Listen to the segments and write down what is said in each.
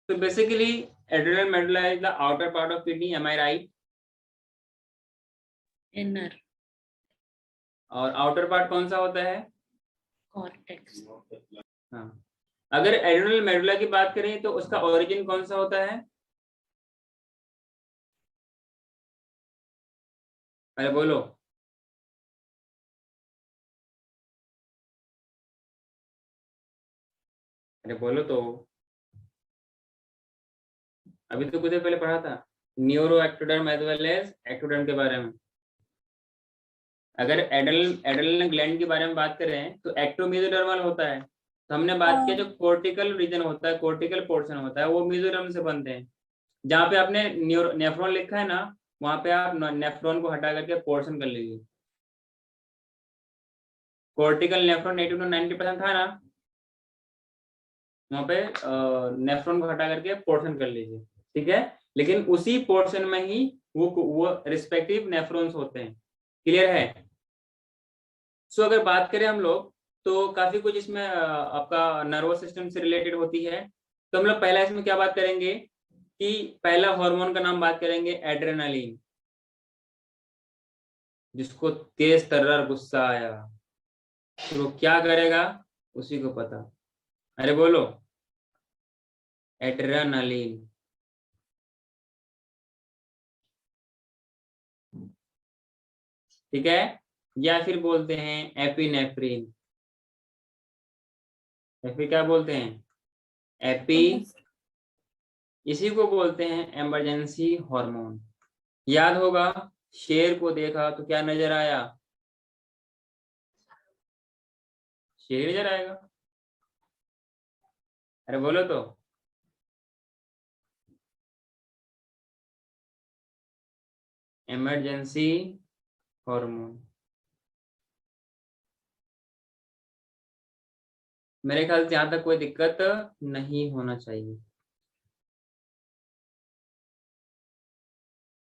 So basically, adrenal medulla is the outer part of kidney. Am I right? Inner. और outer part कौन सा होता है? Cortex. हाँ, अगर एड्रेनल मेडुला की बात करें तो उसका ओरिजिन कौन सा होता है? अरे बोलो। अरे बोलो तो। अभी तो कुछ देर पहले पढ़ा था neuro ectoderm as well as ectoderm के बारे में। अगर एड्रेनल ग्लैंड के बारे में बात करें तो एक्टोमेसोडर्मल होता है। तो हमने बात किया जो कोर्टिकल रीजन होता है, कोर्टिकल पोर्शन होता है, वो मेसोडर्म से बनते हैं। जहाँ पे आपने नेफ्रॉन लिखा है ना, वहां पे आप नेफ्रॉन को हटा करके पोर्शन कर लीजिए। कोर्टिकल नेफ्रॉन 80 to 90% था ना, वहां पे नेफ्रॉन को हटा करके पोर्शन कर लीजिए। ठीक है, लेकिन उसी पोर्शन में ही वो रिस्पेक्टिव नेफ्रॉन्स होते हैं। क्लियर है? सो अगर बात करें हम लोग तो काफी कुछ इसमें आपका नर्वस सिस्टम से रिलेटेड होती है। तो हम लोग पहला इसमें क्या बात करेंगे कि पहला हार्मोन का नाम बात करेंगे एड्रेनालिन। जिसको तेज तर्रार गुस्सा आया तो वो क्या करेगा उसी को पता। अरे बोलो। एड्रेनालिन। ठीक है, या फिर बोलते हैं एपिनेफ्रिन। या फिर क्या बोलते हैं? एपी। इसी को बोलते हैं इमरजेंसी हार्मोन। याद होगा, शेर को देखा तो क्या नजर आया? शेर नजर आएगा। अरे बोलो तो। Emergency hormone. मेरे ख्याल से यहाँ तक कोई दिक्कत नहीं होना चाहिए।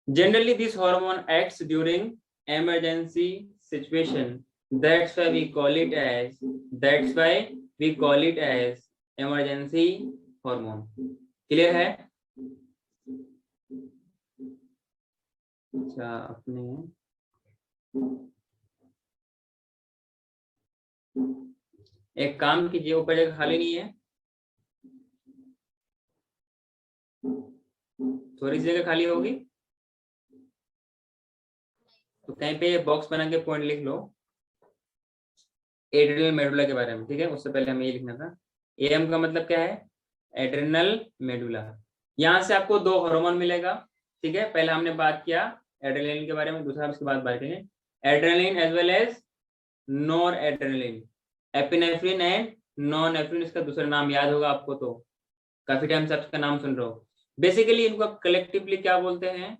Generally, this hormone acts during emergency situation. That's why we call it as. That's why we call it as emergency hormone. Clear है? अच्छा, अपने एक काम कीजिए, ऊपर जगह खाली नहीं है, थोड़ी सी जगह खाली होगी तो कहीं पे बॉक्स बना के पॉइंट लिख लो एड्रेनल मेडुला के बारे में। ठीक है, उससे पहले हमें ये लिखना था एएम का मतलब क्या है? Adrenal medulla. यहाँ से आपको दो हार्मोन मिलेगा। ठीक है, पहले हमने बात किया एड्रेनलिन के बारे में, दूसरा इसके बाद बात करेंगे adrenaline as well as noradrenaline. Epinephrine and norepinephrine इसका दूसरा नाम याद होगा आपको, तो काफी टाइम से आप इसका नाम सुन रहे हो। बेसिकली इनको कलेक्टिवली क्या बोलते हैं?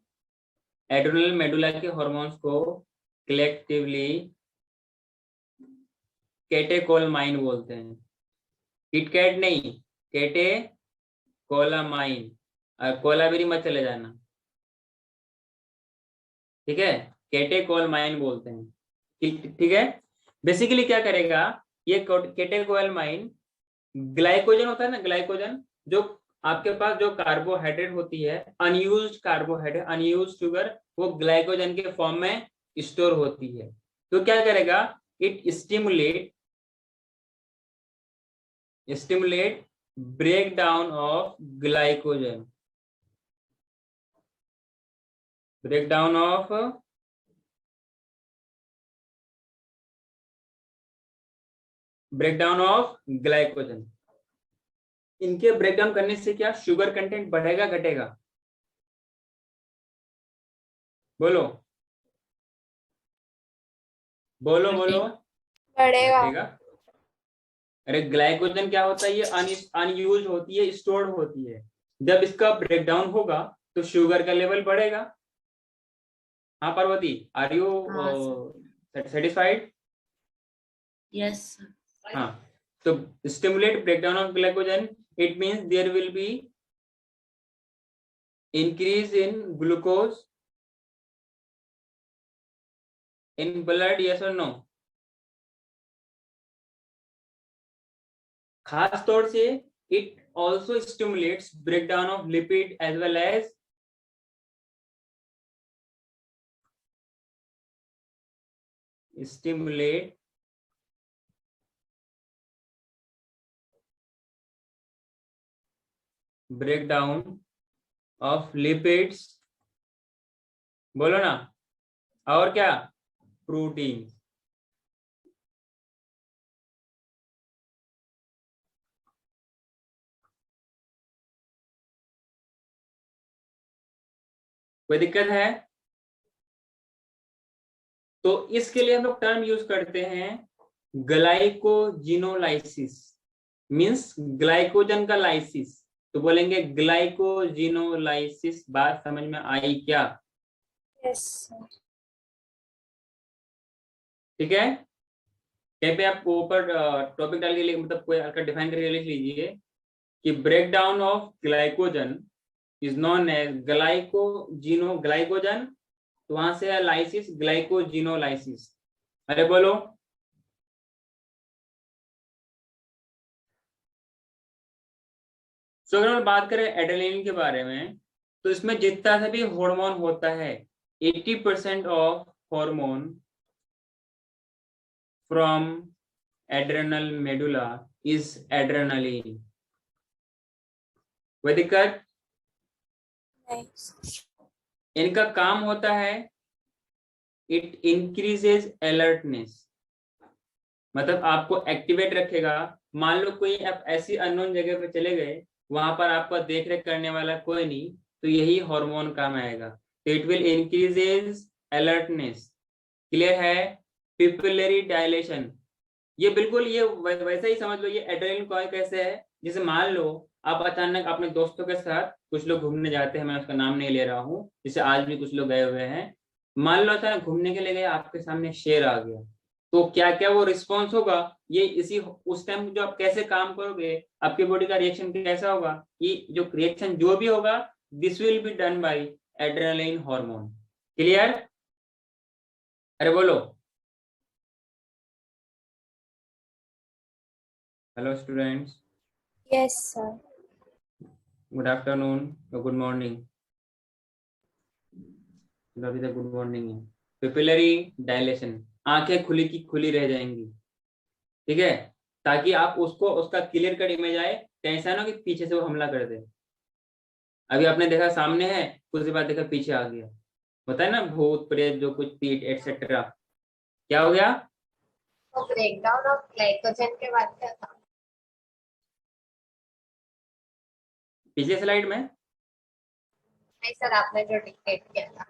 एड्रेनल मेडुला के हॉर्मोन्स को कलेक्टिवली कैटेकोलमाइन बोलते हैं। किटकैट नहीं, कैटेकोलामाइन। और कोलाबेरी मत चले जाना। ठीक है, कैटेकोलमाइन बोलते हैं। ठीक है, बेसिकली क्या करेगा ये कैटेकोलमाइन? ग्लाइकोजन होता है ना, ग्लाइकोजन जो आपके पास जो कार्बोहाइड्रेट होती है, अनयूज्ड कार्बोहाइड्रेट, अनयूज्ड शुगर, वो ग्लाइकोजन के फॉर्म में स्टोर होती है। तो क्या करेगा? It stimulate breakdown of glycogen, breakdown of glycogen। इनके ब्रेकडाउन करने से क्या शुगर कंटेंट बढ़ेगा घटेगा? बोलो बोलो बोलो। बढ़ेगा। अरे ग्लाइकोजन क्या होता है? ये अनयूज होती है, स्टोर्ड होती है। जब इसका ब्रेकडाउन होगा तो शुगर का लेवल बढ़ेगा। हाँ Parvati, are you satisfied? Yes. हाँ, तो stimulate breakdown of glycogen, it means there will be increase in glucose in blood, yes or no? खास तौर से it also stimulates breakdown of lipid as well as stimulate breakdown of lipids, बोलो ना, और क्या, protein. कोई दिक्कत है? तो इसके लिए हम लोग टर्म यूज करते हैं ग्लाइकोजिनोलाइसिस, मींस ग्लाइकोजन का लाइसिस। तो बोलेंगे ग्लाइकोजिनोलाइसिस। बात समझ में आई क्या? Yes sir. ठीक है, कहीं पे आप ऊपर टॉपिक डाल के मतलब कोई हल्का डिफाइन करके लिख लीजिए कि break down of glycogen is known as glycogen, तो वहां से है लाइसिस, ग्लाइकोजिनोलाइसिस। अरे बोलो। तो अगर हम बात करें एड्रेनलिन के बारे में, तो इसमें जितना सा भी हार्मोन होता है 80% of hormone from adrenal medulla is adrenaline. कोई दिक्कत? इनका काम होता है इट इंक्रीजेज अलर्टनेस, मतलब आपको एक्टिवेट रखेगा। मान लो कोई आप ऐसी अननोन जगह पे चले गए, वहां पर आपका देख रेख करने वाला कोई नहीं, तो यही हार्मोन काम आएगा। तो it will increases alertness. Clear है? पिपिलरी डायलेशन, ये बिल्कुल ये वैसा ही समझ लो। ये एड्रेनलिन कॉइल कैसे है, जैसे मान लो आप अचानक अपने दोस्तों के साथ, कुछ लोग घूमने जाते हैं, मैं उसका नाम नहीं ले रहा हूँ, जैसे आज भी कुछ लोग गए हुए हैं, मान लो अचानक घूमने के लिए गए, आपके सामने शेर आ गया, तो क्या क्या वो रिस्पॉन्स होगा, ये इसी उस टाइम जो आप कैसे काम करोगे, आपकी बॉडी का रिएक्शन कैसा होगा, ये जो रिएक्शन जो भी होगा, this will be done by adrenaline hormone. Clear? अरे बोलो। Hello students. Yes sir. Good afternoon, good morning. अभी तक गुड मॉर्निंग है। पिपिलरी डायलेशन, आंखें खुली की खुली रह जाएंगी, ठीक है, ताकि आप उसको उसका क्लियर कट इमेज आए, ऐसा ना कि पीछे से वो हमला कर दे। अभी आपने देखा सामने है, कुछ देर बाद देखा पीछे आ गया, होता है ना भूत प्रेत जो कुछ पीठ एटसेट्रा। क्या हो गया? तो ब्रेकडाउन ऑफ ग्लाइकोजन के बाद क्या था? पिछले स्लाइड में नहीं सर, आपने जो डिक्टेट किया था।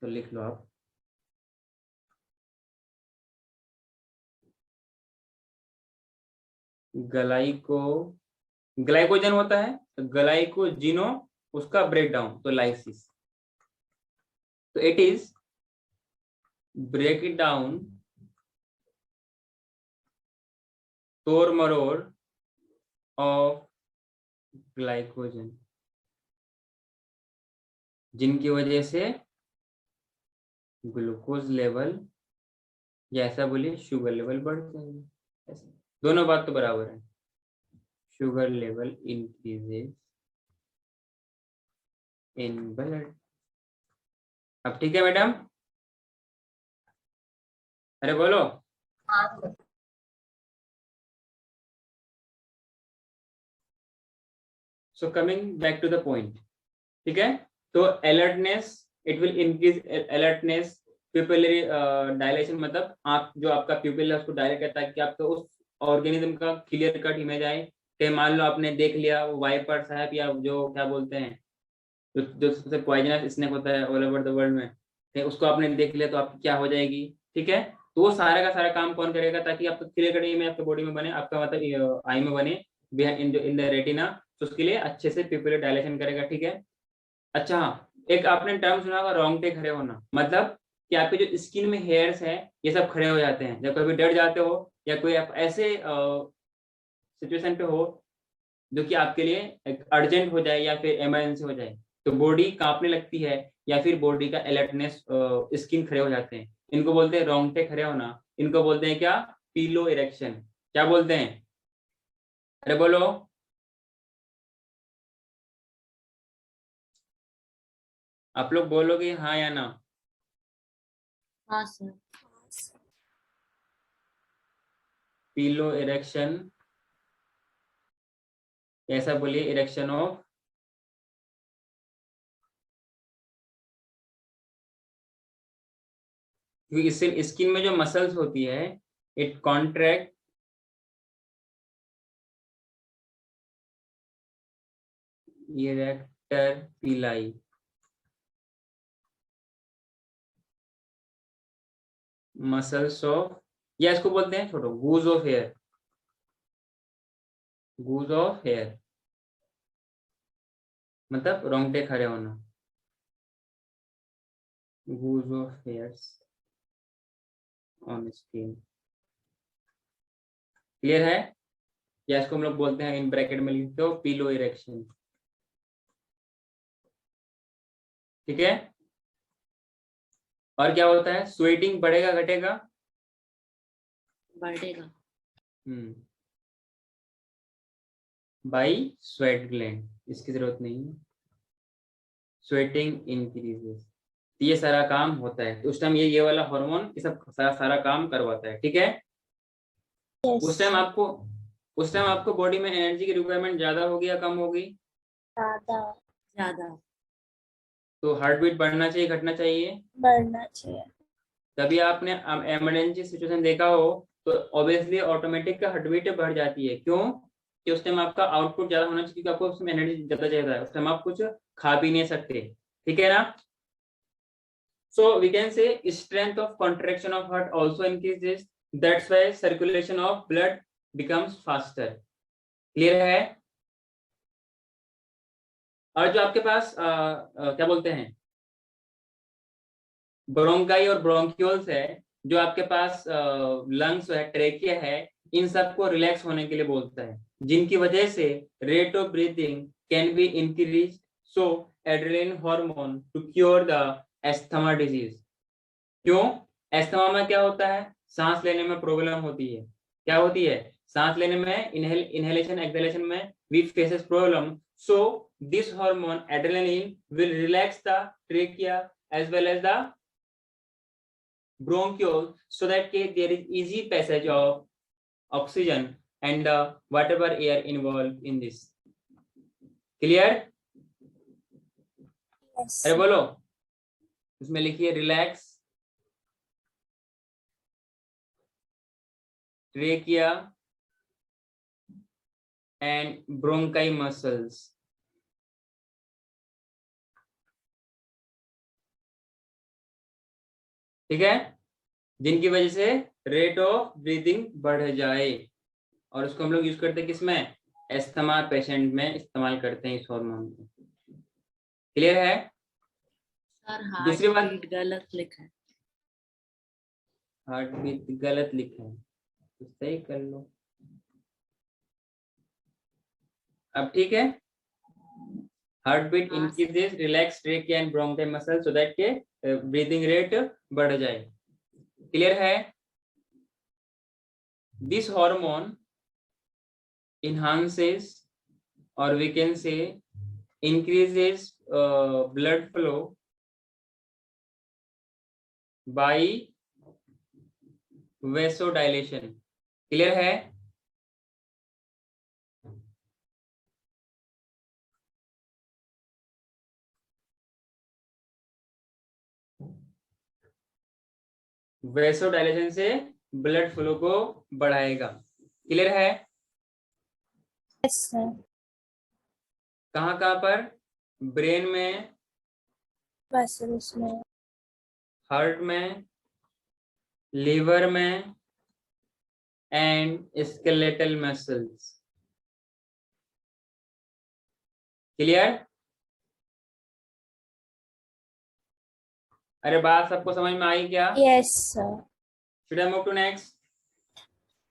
तो लिख लो आप। ग्लाइकोजन होता है, तो ग्लाइकोजिनो उसका ब्रेकडाउन, तो लाइसिस। तो it is break it down तोड़ मरोड़ ऑफ ग्लाइकोजन, जिनकी वजह से ग्लूकोज लेवल, या ऐसा बोलिए शुगर लेवल बढ़ जाएगी। ऐसे दोनों बात तो बराबर है। Sugar level increases in blood. अब ठीक है मैडम? अरे बोलो। हाँ sir. So coming back to the point, ठीक है, तो alertness, it will increase alertness. Pupillary dilation मतलब आप जो आपका प्यूपिल है उसको डायलेट करता है कि आपको उस ऑर्गेनिज्म का क्लियर कट इमेज आए। कहीं मान लो आपने देख लिया वाइपर साहब, या जो क्या बोलते हैं, जो सबसे पॉइजनस स्नेक होता है ऑल ओवर द वर्ल्ड में, कहीं उसको आपने देख लिया तो आपकी क्या हो जाएगी, ठीक है। तो वो सारा का सारा काम कौन करेगा, ताकि आपका क्लियर कट इमेज आपके बॉडी में बने, आपका मतलब आई में बने, इन द रेटिना। तो उसके लिए अच्छे से प्यूपिलर डायलेशन करेगा, ठीक है। अच्छा हाँ, एक आपने टर्म सुना होगा रोंगटे खड़े होना, मतलब कि आपके जो स्किन में हेयर्स हैं ये सब खड़े हो जाते हैं जब कभी डर जाते हो, या कोई आप ऐसे सिचुएशन पे हो जो कि आपके लिए एक अर्जेंट हो जाए या फिर इमरजेंसी हो जाए, तो बॉडी कांपने लगती है, या फिर बॉडी का अलर्टनेस, स्किन खड़े हो जाते हैं, इनको बोलते हैं रोंगटे खड़े होना। इनको बोलते हैं क्या? पीलो इरेक्शन। क्या बोलते हैं? अरे बोलो। आप लोग बोलोगे हाँ या ना? हाँ सर। पीलो इरेक्शन, ऐसा बोलिए, इरेक्शन ऑफ क्योंकि इससे स्किन में जो मसल्स होती है it contract arrector pili, muscles of, या इसको बोलते हैं छोटो goose of hair, goose of hair मतलब रोंगटे खड़े होना, goose of hairs on skin. Clear है? या इसको हम लोग बोलते हैं, इन ब्रैकेट में लिखते हो, पीलो इरेक्शन। ठीक है। और क्या होता है? स्वेटिंग बढ़ेगा घटेगा? बढ़ेगा। बाई स्वेट ग्लैंड, इसकी जरूरत नहीं है। स्वेटिंग इंक्रीजेस, ये सारा काम होता है, तो उस टाइम ये वाला हार्मोन ये सब सारा काम करवाता है। ठीक है। उस टाइम आपको बॉडी में एनर्जी की रिक्वायरमेंट ज्यादा होगी या कम होगी? ज्यादा। तो हार्ट बीट बढ़ना चाहिए घटना चाहिए? बढ़ना चाहिए। कभी आपने इमरजेंसी सिचुएशन देखा हो तो ऑब्वियसली ऑटोमेटिक हार्ट बीट बढ़ जाती है। क्यों? कि उस टाइम आपका आउटपुट ज्यादा होना चाहिए, क्योंकि आपको उसमें एनर्जी ज्यादा चाहिए है, उस टाइम आप कुछ खा भी नहीं सकते। ठीक है ना? So we can say strength of contraction of heart also increases. That's why circulation of blood becomes faster. Clear है? और जो आपके पास क्या बोलते हैं, ब्रोंकाई और ब्रोंक्यूल्स है, जो आपके पास लंग्स है, ट्रेकिया है, इन सबको रिलैक्स होने के लिए बोलता है, जिनकी वजह से rate of breathing can be increase. So adrenaline hormone to cure the asthma disease. क्यों? एस्थमा में क्या होता है? सांस लेने में प्रॉब्लम होती है। क्या होती है? सांस लेने में, इनहेलेशन एक्सहेलेशन में we faces problem. So this hormone adrenaline will relax the trachea as well as the bronchiole, so that there is easy passage of oxygen and whatever air involved in this. Clear? Yes. अरे बोलो, इसमें लिखिए relax trachea and bronchi muscles. ठीक है, जिनकी वजह से rate of breathing बढ़ जाए, और उसको हम लोग यूज करते हैं किसमें? एस्थमा पेशेंट में इस्तेमाल करते हैं इस हार्मोन को। क्लियर है? सर दूसरी हार्ट बात, बीट गलत लिखा है। हार्ट बीट गलत लिखा है तो सही कर लो। अब ठीक है। Heart beat increases relax trachea and bronchi muscle so that के ब्रीदिंग रेट बढ़ जाए। क्लियर है? This hormone enhances, or we can say increases blood flow by vasodilation. Clear है? वैसोडाइलेशन से ब्लड फ्लो को बढ़ाएगा। क्लियर है? Yes, sir. कहाँ कहाँ पर? ब्रेन में, Vessels में, हार्ट में, लीवर में एंड स्केलेटल मसल्स। क्लियर? अरे बात सबको समझ में आई क्या? yes, sir. Should I move to next?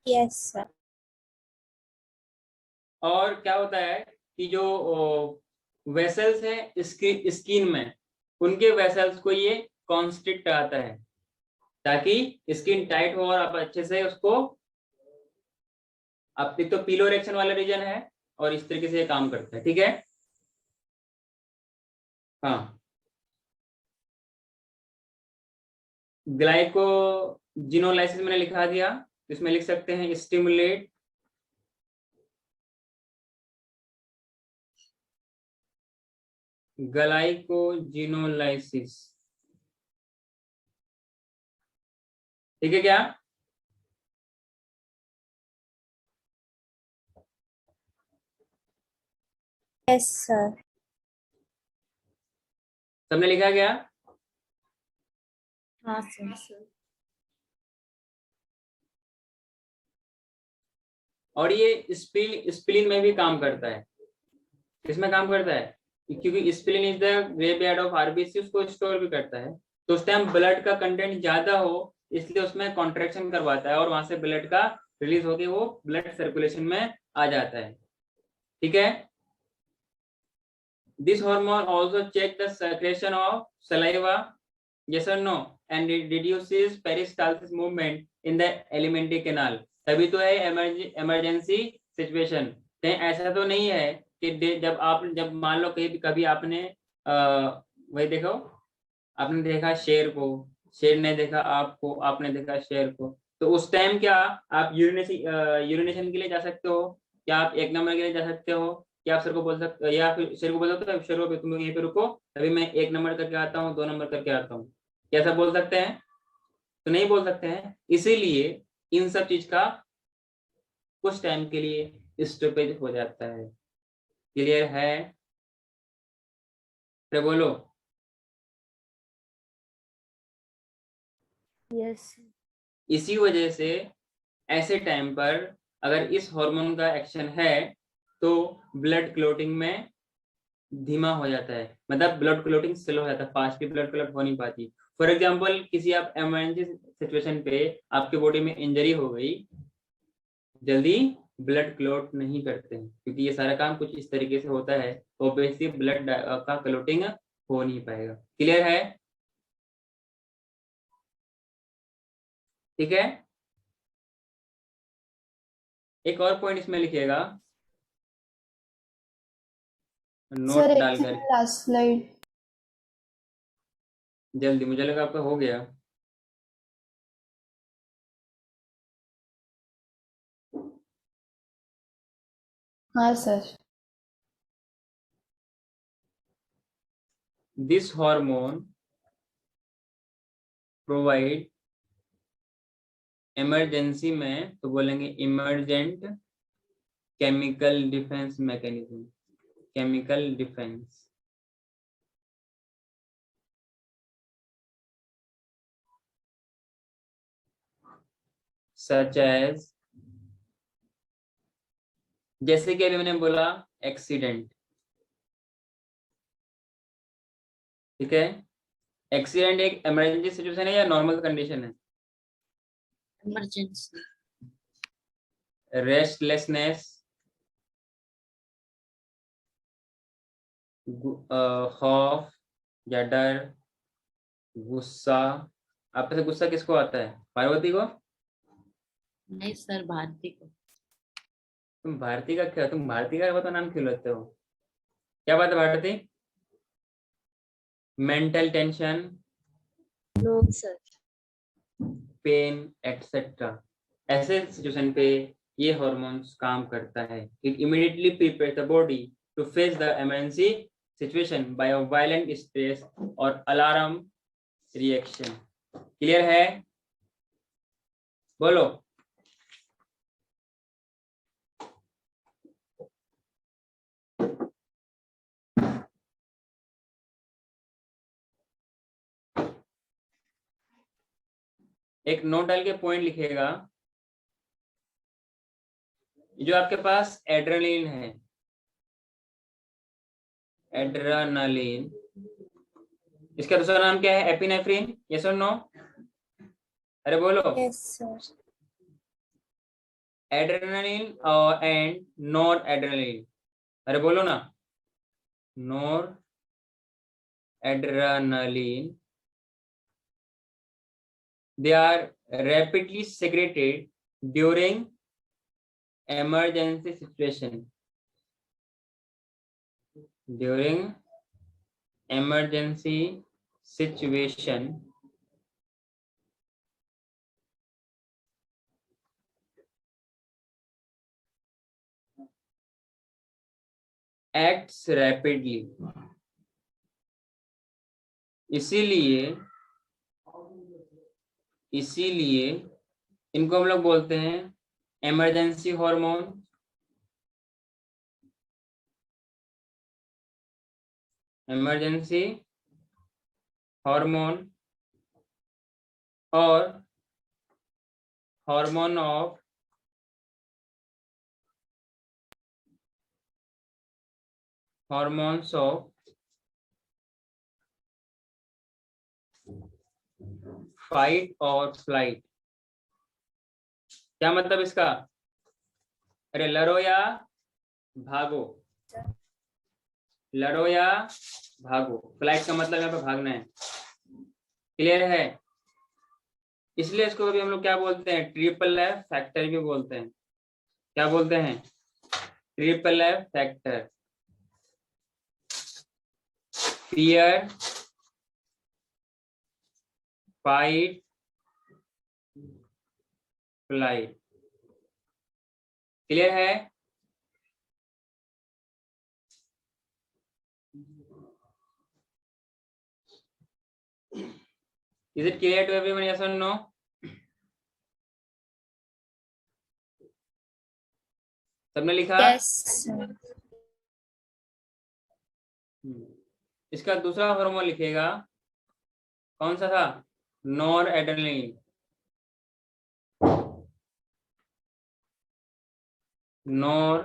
Yes, sir. और क्या होता है कि जो वेसल्स है स्किन में, उनके वेसल्स को ये कॉन्स्ट्रिक्ट कराता है ताकि स्किन टाइट हो और आप अच्छे से उसको अब एक तो पीलो इरेक्शन वाला रीजन है और इस तरीके से ये काम करता है, ठीक है। हाँ, ग्लाइकोजिनोलाइसिस मैंने लिखा दिया, इसमें लिख सकते हैं स्टिमुलेट ग्लाइकोजिनोलाइसिस, ठीक है क्या? Yes, sir. सबने लिखा गया? हाँ सर। और ये स्प्लीन में भी काम करता है। किसमें काम करता है? क्योंकि spleen is the graveyard of RBC, उसको स्टोर भी करता है। तो उस टाइम ब्लड का कंटेंट ज्यादा हो इसलिए उसमें कॉन्ट्रैक्शन करवाता है और वहां से ब्लड का रिलीज होके वो ब्लड सर्कुलेशन में आ जाता है, ठीक है। This hormone also check the secretion of saliva, yes or no, and it reduces peristalsis movement in the alimentary canal। तभी तो है इमरजेंसी सिचुएशन। कहीं ऐसा तो नहीं है कि जब मान लो कभी आपने वही देखो, आपने देखा शेर को, शेर ने देखा आपको, आपने देखा शेर को, तो उस टाइम क्या आप यूरिनेशन के लिए जा सकते हो? क्या आप 1 नंबर के लिए जा सकते हो? क्या आप शेर को बोल सकते, या फिर शेर को बोल सकते हो शेर को तुम यहीं पे रुको, अभी मैं 1 नंबर करके आता हूँ, 2 नंबर करके आता हूँ? कैसा बोल सकते हैं? तो नहीं बोल सकते हैं। इसीलिए इन सब चीज का कुछ टाइम के लिए स्टॉपेज हो जाता है। क्लियर है? फिर बोलो। यस। इसी वजह से ऐसे टाइम पर अगर इस हार्मोन का एक्शन है तो ब्लड क्लोटिंग में धीमा हो जाता है, मतलब ब्लड क्लोटिंग स्लो हो जाता है, फास्ट भी ब्लड क्लोट हो नहीं पाती। फॉर एग्जांपल किसी आप इमरजेंसी सिचुएशन पे आपके बॉडी में इंजरी हो गई, जल्दी ब्लड क्लोट नहीं करते हैं क्योंकि ये सारा काम कुछ इस तरीके से होता है, ऑब्वियसली ब्लड का क्लोटिंग हो नहीं पाएगा। क्लियर है? ठीक है। एक और पॉइंट इसमें लिखिएगा नोट डालकर लास्ट स्लाइड। जल्दी, मुझे लगा आपका हो गया। हाँ सर। दिस हार्मोन प्रोवाइड इमरजेंसी में तो बोलेंगे emergent chemical defence mechanism, chemical defence. Such as, जैसे कि अभी मैंने बोला एक्सीडेंट, ठीक है। एक्सीडेंट एक इमरजेंसी सिचुएशन है या नॉर्मल कंडीशन है? इमरजेंसी। रेस्टलेसनेस, खौफ या डर, गुस्सा। आप से गुस्सा किसको आता है? पार्वती को? नहीं सर, भारती को। तुम भारती का क्या, तुम भारती का तो नाम क्यों लेते हो? क्या बात है Bharati? Mental tension, no sir. Pain etcetera. ऐसे सिचुएशन पे ये हार्मोन्स काम करता है। It immediately prepare the body to face the emergency situation by a violent stress और अलार्म रिएक्शन। क्लियर है? बोलो। एक नोट डाल के पॉइंट लिखेगा, जो आपके पास एड्रेनलिन है, एड्रेनलिन, इसका दूसरा नाम क्या है? एपिनेफ्रिन, यस और नो? अरे बोलो। Yes, sir. Adrenaline and nor adrenaline, अरे बोलो ना। Nor adrenaline, they are rapidly secreted during emergency situation, during emergency situation, acts rapidly. इसीलिए इनको हम लोग बोलते हैं इमरजेंसी हार्मोन, इमरजेंसी हार्मोन और hormone of hormones of fight और फ्लाइट। क्या मतलब इसका? अरे लड़ो या भागो, लड़ो या भागो। फ्लाइट का मतलब यहाँ पे भागना है। क्लियर है? इसलिए इसको भी हम लोग क्या बोलते हैं? ट्रिपल एफ फैक्टर भी बोलते हैं। क्या बोलते हैं? Triple F factor. Fear, fight, flight. Clear है? Is it clear to everyone? Yes or no? सबने लिखा? Yes, sir. इसका दूसरा हार्मोन लिखेगा, कौन सा था? Nor adrenaline. नॉर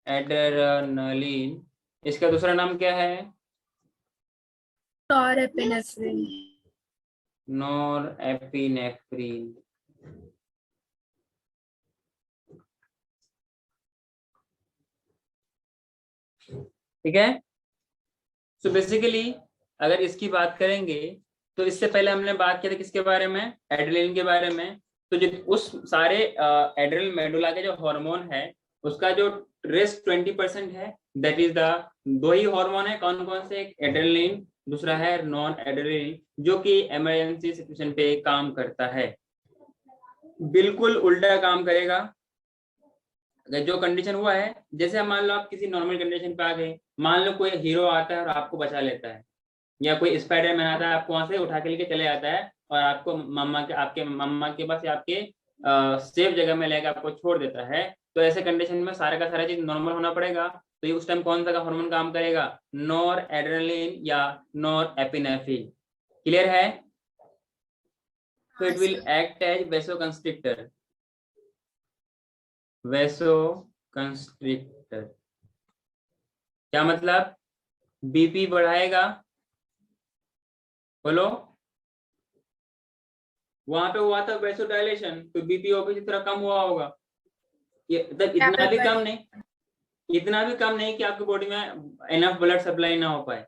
एड्रेनलिन, इसका दूसरा नाम क्या है? Norepinephrine. Nor epinephrine. ठीक है? सो बेसिकली अगर इसकी बात करेंगे तो इससे पहले हमने बात की थी किसके बारे में? एड्रेनलिन के बारे में। तो जो उस सारे एड्रेनल मेडुला के जो हार्मोन है उसका जो रेस्ट 20% है, दैट इज द दो ही हार्मोन है। कौन कौन से? एक एड्रेनलिन, दूसरा है नॉन एड्रेनलिन, जो कि इमरजेंसी सिचुएशन पे काम करता है। बिल्कुल उल्टा काम करेगा। अगर जो कंडीशन हुआ है, जैसे मान लो आप किसी नॉर्मल कंडीशन पे आ गए, मान लो कोई हीरो आता है और आपको बचा लेता है, या कोई स्पाइडरमैन आता है आपको वहां से उठा के लेके चले जाता है और आपको आपके मम्मा के पास या आपके सेफ जगह में लेकर आपको छोड़ देता है, तो ऐसे कंडीशन में सारा का सारा चीज नॉर्मल होना पड़ेगा। तो ये उस टाइम कौन सा हार्मोन काम करेगा? नॉर एड्रेनलिन या नॉर एपिनेफ्रिन। क्लियर है? तो इट विल एक्ट एज वेसोकंस्ट्रिक्टर। वेसोकंस्ट्रिक्टर क्या मतलब? बीपी बढ़ाएगा। बोलो। वहां पे हुआ था वेसोडाइलेशन, तो बीपी ऑब्वियसली थोड़ा कम हुआ होगा। ये इतना भी कम नहीं, इतना भी कम नहीं कि आपकी बॉडी में इनफ ब्लड सप्लाई ना हो पाए,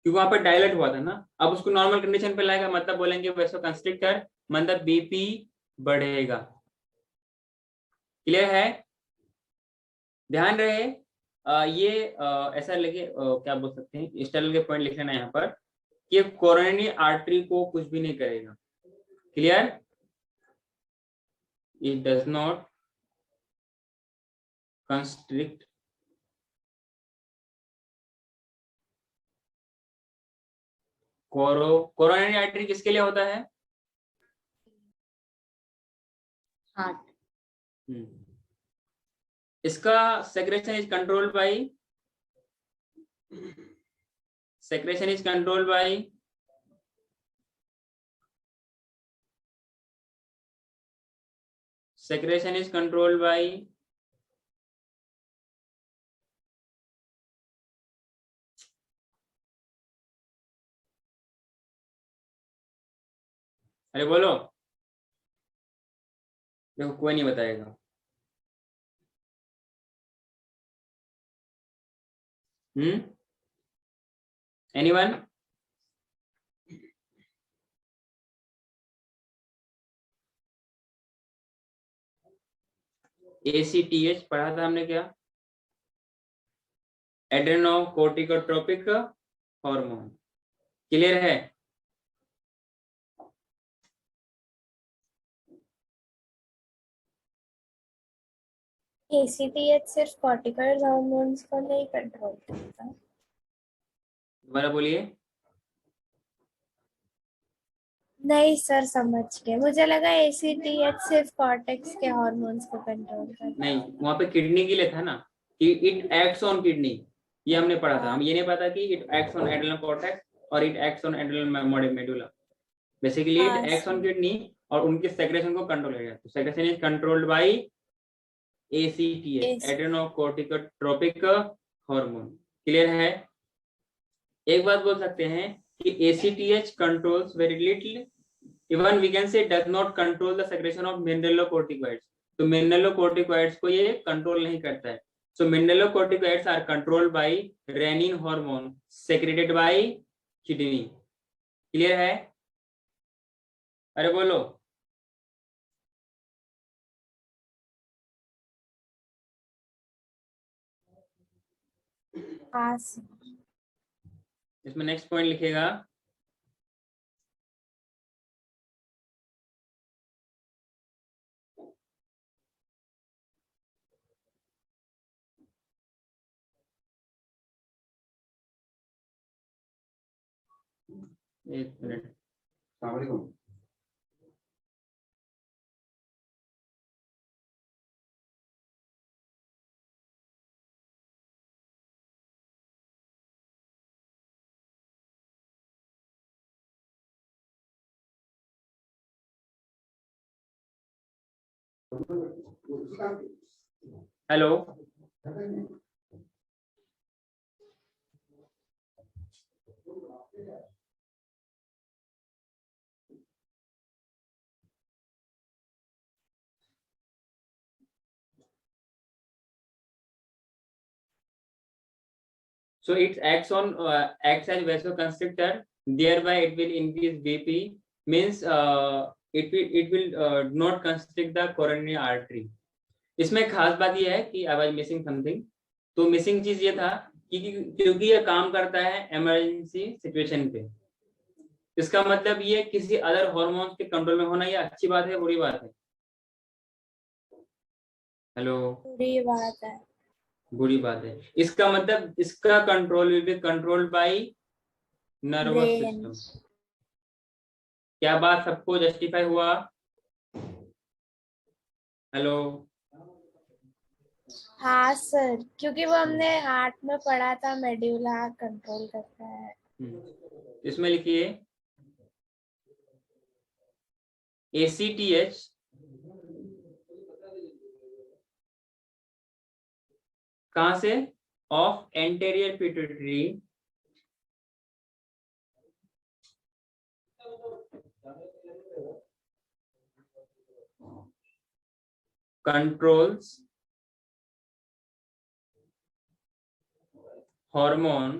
क्योंकि वहां पे डायलेट हुआ था ना। अब उसको नॉर्मल कंडीशन पे लाएगा, मतलब बोलेंगे वेसोकंस्ट्रिक्टर, मतलब बीपी बढ़ेगा। क्लियर है? ध्यान रहे ये ऐसा लगे क्या बोल सकते हैं, इस तरह के पॉइंट लिख लेना यहाँ पर कि कोरोनरी आर्टरी को कुछ भी नहीं करेगा। Clear? It does not constrict coronary artery किसके लिए होता है? हार्ट। इसका secretion is controlled bye secretion is controlled by secretion is controlled by अरे बोलो, देखो कोई नहीं बताएगा। एनीवन? ACTH पढ़ा था हमने क्या? Adrenocorticotropic hormone. क्लियर है? ACTH सिर्फ कॉर्टिकॉइड हार्मोन्स को नहीं कंट्रोल करता। दोबारा बोलिए। नहीं सर, समझ गए। मुझे लगा ACTH सिर्फ कॉर्टेक्स के हार्मोन्स को कंट्रोल करता है। नहीं, वहां पे किडनी के लिए था ना कि इट एक्ट्स ऑन किडनी, ये हमने पढ़ा था। हम ये नहीं पता कि it acts on adrenal cortex और it acts on adrenal medulla. Basically it acts on kidney और उनके सेक्रेशन को कंट्रोल करेगा। तो secretion is controlled by ACTH, adrenocorticotropic hormone. Clear है? एक बात बोल सकते हैं कि ACTH controls very little, even we can say does not control the secretion of mineralocorticoids. तो मिनरलोकोर्टिकॉइड्स को ये कंट्रोल नहीं करता है। So mineralocorticoids are controlled bye rennin hormone secreted by kidney. Clear है? अरे बोलो। हाँ सर। इसमें नेक्स्ट पॉइंट लिखेगा एक minute. Hello, so it acts as vasoconstrictor, thereby it will increase BP, means it will not constrict the coronary artery. इसमें खास बात ये है कि आई वाज मिसिंग समथिंग। तो मिसिंग चीज ये था कि क्योंकि ये काम करता है इमरजेंसी सिचुएशन पे। इसका मतलब ये किसी अदर हार्मोन्स के कंट्रोल में होना, ये अच्छी बात है बुरी बात है? हेलो, बुरी बात है। बुरी बात है। इसका मतलब इसका control will be controlled by nervous brain. System. क्या बात सबको जस्टिफाई हुआ? हेलो, हाँ सर, क्योंकि वो हमने हार्ट में पढ़ा था, मेडुला कंट्रोल करता है। इसमें लिखिए ACTH कहां से? Of anterior pituitary controls hormone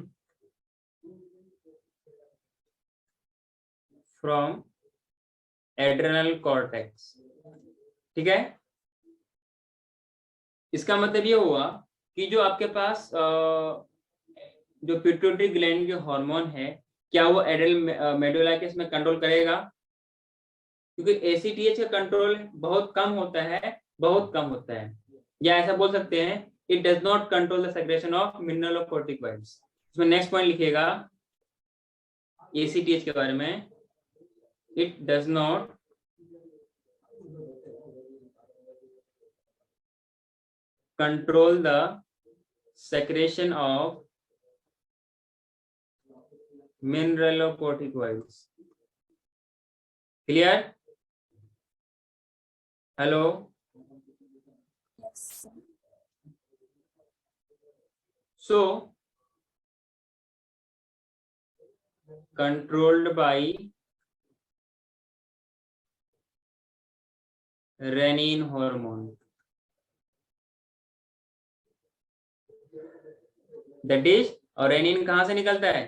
from adrenal cortex। ठीक है? इसका मतलब ये हुआ कि जो आपके पास जो पिट्यूटरी ग्लैंड के हार्मोन है, क्या वो एड्रेनल मेडुला के इसमें कंट्रोल करेगा? क्योंकि ACTH का कंट्रोल बहुत कम होता है, बहुत कम होता है, या ऐसा बोल सकते हैं it does not control the secretion of mineralocorticoids. इसमें नेक्स्ट पॉइंट लिखिएगा ACTH के बारे में, it does not control the secretion of mineralocorticoids। Clear? Hello, Yes, sir. so controlled by renin hormone, that is, और रेनिन कहां से निकलता है?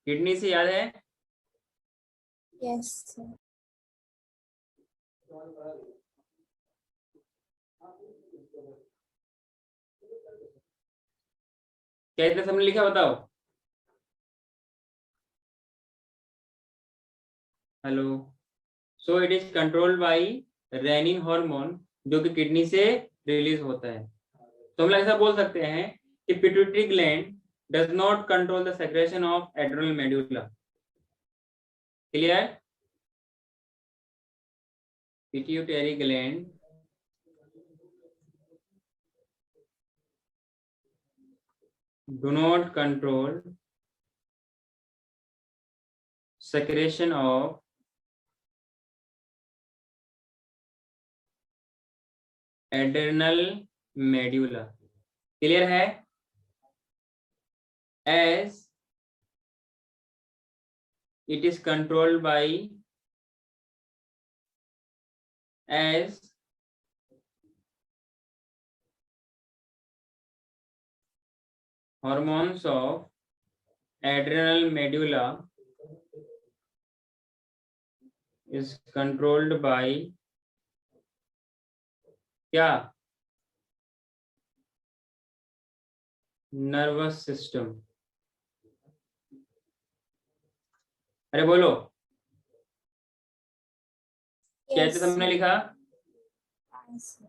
किडनी से, याद है? Yes, sir. क्या इतना सबने लिखा, बताओ। Hello. So it is controlled by renin hormone, जो कि किडनी से रिलीज होता है। तो हम लोग ऐसा बोल सकते हैं कि pituitary gland does not control the secretion of adrenal medulla. Clear? Pituitary gland do not control secretion of adrenal medulla। Clear है? as it is controlled by as hormones of adrenal medulla is controlled by क्या? Nervous system. अरे बोलो, कैसे Yes, हमने sir. लिखा? Yes, sir.